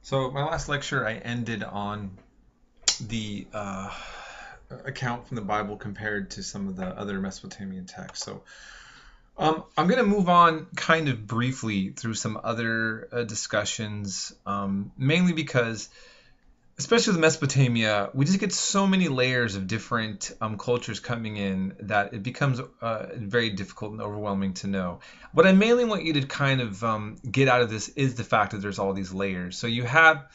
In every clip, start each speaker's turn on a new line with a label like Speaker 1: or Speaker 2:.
Speaker 1: So my last lecture, I ended on the account from the Bible compared to some of the other Mesopotamian texts. So I'm going to move on kind of briefly through some other discussions, mainly because, especially with Mesopotamia, we just get so many layers of different cultures coming in that it becomes very difficult and overwhelming to know. What I mainly want you to kind of get out of this is the fact that there's all these layers. So you have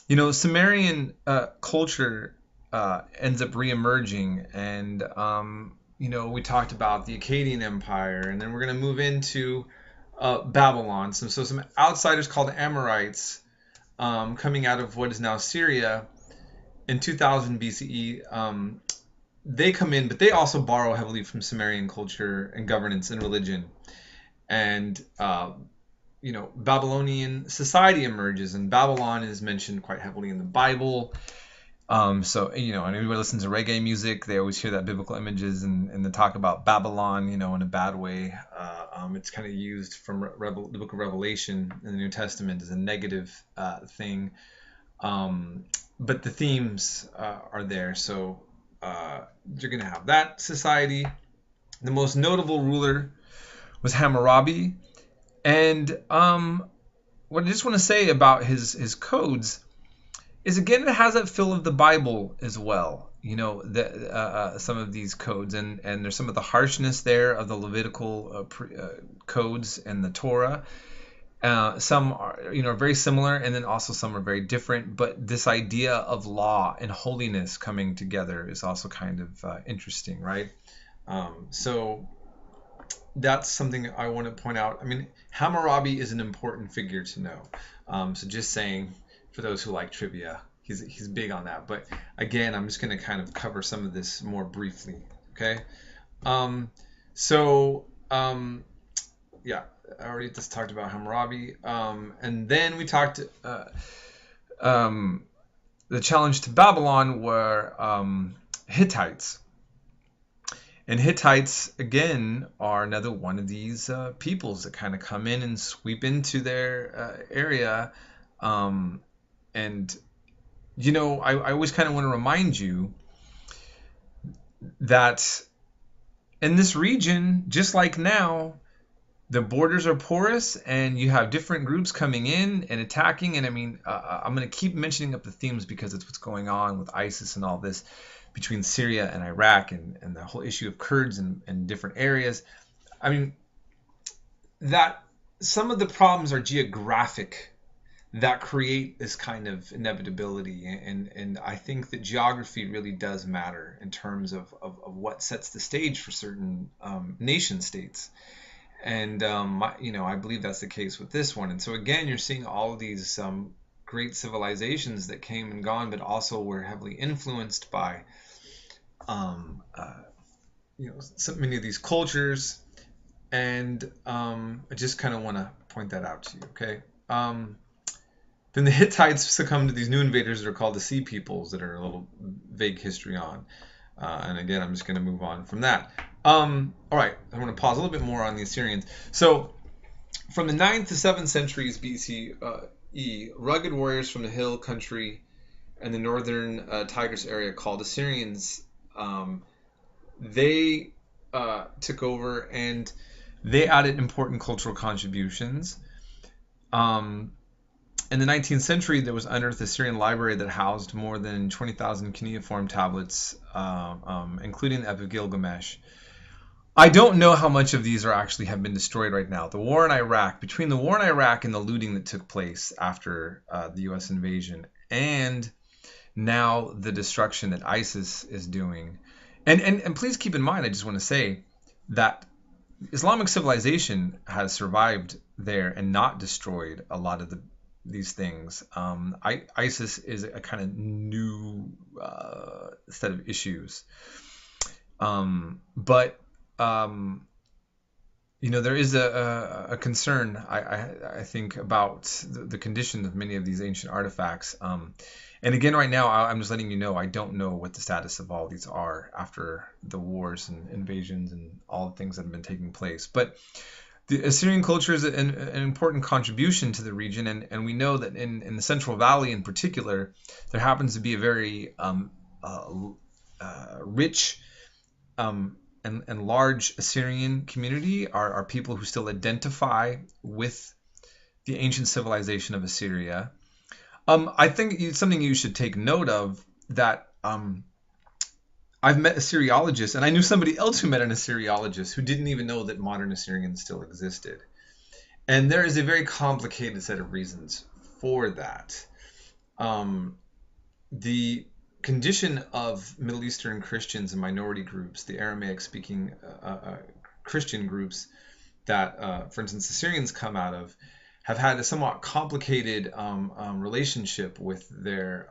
Speaker 1: Sumerian culture ends up reemerging, and we talked about the Akkadian Empire, and then we're going to move into Babylon. So some outsiders called Amorites coming out of what is now Syria in 2000 BCE. They come in, but they also borrow heavily from Sumerian culture and governance and religion, and Babylonian society emerges, and Babylon is mentioned quite heavily in the Bible. So, and everybody listens to reggae music, they always hear that biblical images and they talk about Babylon, in a bad way. It's kind of used from the book of Revelation in the New Testament as a negative thing. But the themes are there. So you're going to have that society. The most notable ruler was Hammurabi. And what I just want to say about his codes is, again, it has that feel of the Bible as well. Some of these codes, and there's some of the harshness there of the Levitical codes and the Torah. Some are very similar, and then also some are very different. But this idea of law and holiness coming together is also kind of interesting, right? So that's something I want to point out. I mean, Hammurabi is an important figure to know. So just saying, for those who like trivia, he's big on that. But again, I'm just going to kind of cover some of this more briefly. Okay. Yeah, I already just talked about Hammurabi. And then we talked. The challenge to Babylon were Hittites. And Hittites, again, are another one of these peoples that kind of come in and sweep into their area. And I always kind of want to remind you that in this region, just like now, the borders are porous and you have different groups coming in and attacking. And I mean, I'm going to keep mentioning up the themes because it's what's going on with ISIS and all this between Syria and Iraq, and the whole issue of Kurds in different areas. I mean, that some of the problems are geographic that create this kind of inevitability, and I think that geography really does matter in terms of what sets the stage for certain nation states. And I believe that's the case with this one. And so again, you're seeing all of these great civilizations that came and gone, but also were heavily influenced by so many of these cultures. And I just kind of want to point that out to you. Okay. Then the Hittites succumbed to these new invaders that are called the Sea Peoples, that are a little vague history on. And again, I'm just going to move on from that. All right, I want to pause a little bit more on the Assyrians. So from the 9th to 7th centuries BCE, rugged warriors from the hill country and the northern Tigris area called Assyrians, they took over, and they added important cultural contributions. In the 19th century, there was unearthed Assyrian library that housed more than 20,000 cuneiform tablets, including the Epic of Gilgamesh. I don't know how much of these have been destroyed right now. The war in Iraq, between the war in Iraq and the looting that took place after the U.S. invasion, and now the destruction that ISIS is doing. And please keep in mind, I just want to say that Islamic civilization has survived there and not destroyed a lot of these things. ISIS is a kind of new set of issues. But there is a concern, I think, about the condition of many of these ancient artifacts. And again, right now, I'm just letting you know, I don't know what the status of all these are after the wars and invasions and all the things that have been taking place. But The Assyrian culture is an important contribution to the region, and we know that in the Central Valley in particular, there happens to be a very rich and large Assyrian community, are people who still identify with the ancient civilization of Assyria. I think it's something you should take note of, that I've met Assyriologists, and I knew somebody else who met an Assyriologist who didn't even know that modern Assyrians still existed. And there is a very complicated set of reasons for that. The condition of Middle Eastern Christians and minority groups, the Aramaic-speaking Christian groups that, for instance, Assyrians come out of, have had a somewhat complicated relationship with their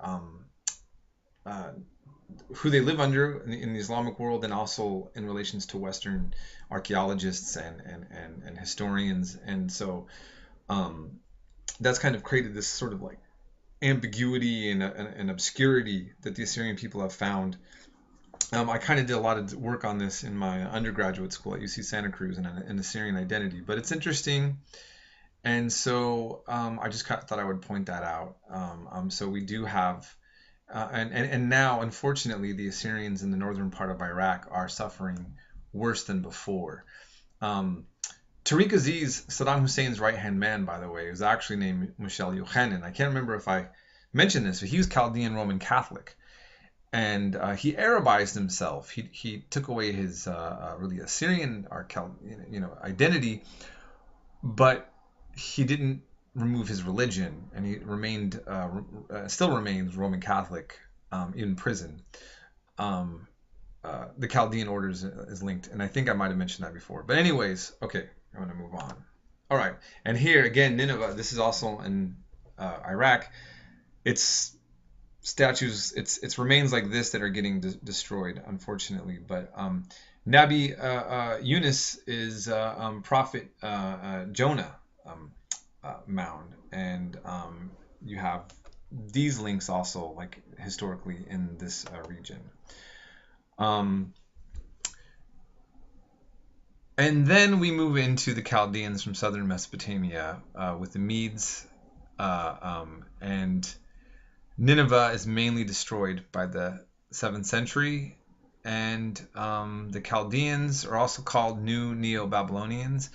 Speaker 1: who they live under in the Islamic world, and also in relations to Western archaeologists and historians. And so that's kind of created this sort of like ambiguity and obscurity that the Assyrian people have found. I kind of did a lot of work on this in my undergraduate school at UC Santa Cruz, and an Assyrian identity, but it's interesting. And so I just thought I would point that out. So we do have, and now, unfortunately, the Assyrians in the northern part of Iraq are suffering worse than before. Tariq Aziz, Saddam Hussein's right-hand man, by the way, is actually named Michel Yochanan. I can't remember if I mentioned this, but he was Chaldean Roman Catholic. And he Arabized himself. He took away his really Assyrian or identity, but he didn't remove his religion, and he remained still remains Roman Catholic in prison. The Chaldean order is linked, and I think I might have mentioned that before. But anyways, okay, I'm going to move on. All right, and here again, Nineveh. This is also in Iraq. It's statues, it's remains like this that are getting destroyed, unfortunately. But Nabi Yunus is Prophet Jonah mound, and you have these links also, like historically in this region. And then we move into the Chaldeans from southern Mesopotamia with the Medes, and Nineveh is mainly destroyed by the 7th century, and the Chaldeans are also called New Neo-Babylonians.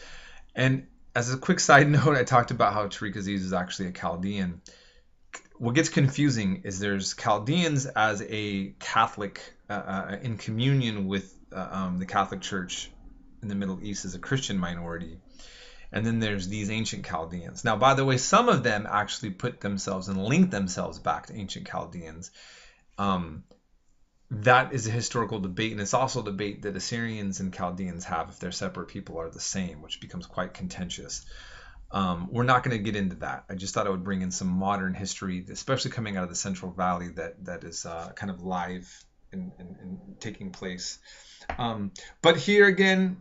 Speaker 1: And as a quick side note, I talked about how Tariq Aziz is actually a Chaldean. What gets confusing is there's Chaldeans as a Catholic in communion with the Catholic Church in the Middle East as a Christian minority. And then there's these ancient Chaldeans. Now, by the way, some of them actually put themselves and link themselves back to ancient Chaldeans. That is a historical debate, and it's also a debate that Assyrians and Chaldeans have if their separate people are the same, which becomes quite contentious. We're not going to get into that. I just thought I would bring in some modern history, especially coming out of the Central Valley, that is kind of live and taking place. But here again,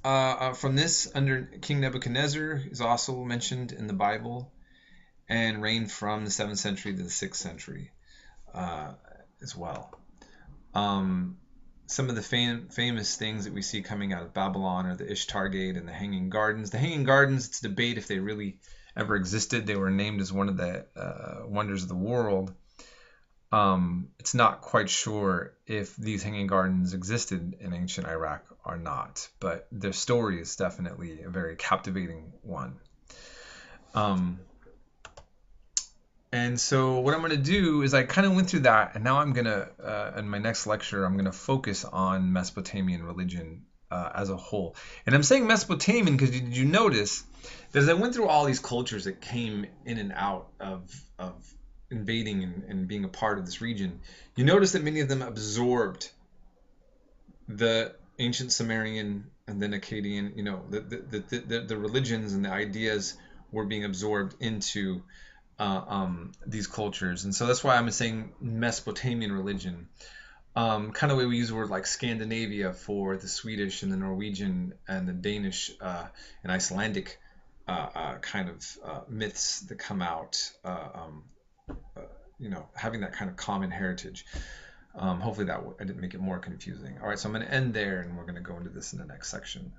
Speaker 1: from this, under King Nebuchadnezzar, is also mentioned in the Bible, and reigned from the 7th century to the 6th century as well. Some of the famous things that we see coming out of Babylon are the Ishtar Gate and the Hanging Gardens. The Hanging Gardens, it's a debate if they really ever existed. They were named as one of the wonders of the world. It's not quite sure if these Hanging Gardens existed in ancient Iraq or not, but their story is definitely a very captivating one. And so what I'm going to do is I kind of went through that, and now I'm going to, in my next lecture, I'm going to focus on Mesopotamian religion as a whole. And I'm saying Mesopotamian because did you notice that as I went through all these cultures that came in and out of invading and being a part of this region, you notice that many of them absorbed the ancient Sumerian and then Akkadian, the religions and the ideas were being absorbed into these cultures. And so that's why I'm saying Mesopotamian religion. Kind of the way we use the word like Scandinavia for the Swedish and the Norwegian and the Danish and Icelandic kind of myths that come out, having that kind of common heritage. Hopefully that I didn't make it more confusing. All right, so I'm going to end there, and we're going to go into this in the next section.